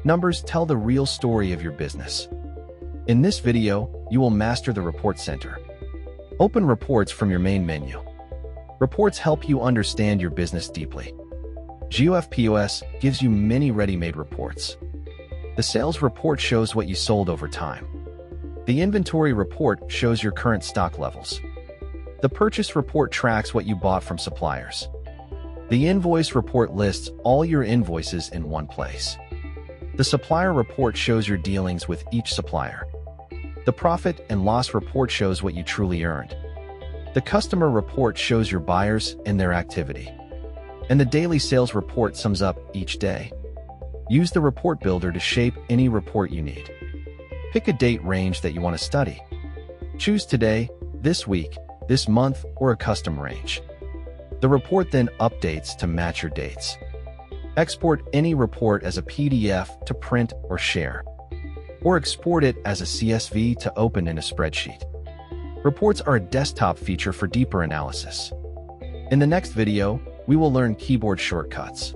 Numbers tell the real story of your business. In this video, you will master the Report Center. Open reports from your main menu. Reports help you understand your business deeply. GOF POS gives you many ready-made reports. The sales report shows what you sold over time. The inventory report shows your current stock levels. The purchase report tracks what you bought from suppliers. The invoice report lists all your invoices in one place. The supplier report shows your dealings with each supplier. The profit and loss report shows what you truly earned. The customer report shows your buyers and their activity. And the daily sales report sums up each day. Use the report builder to shape any report you need. Pick a date range that you want to study. Choose today, this week, this month, or a custom range. The report then updates to match your dates. Export any report as a PDF to print or share, or export it as a CSV to open in a spreadsheet. Reports are a desktop feature for deeper analysis. In the next video, we will learn keyboard shortcuts.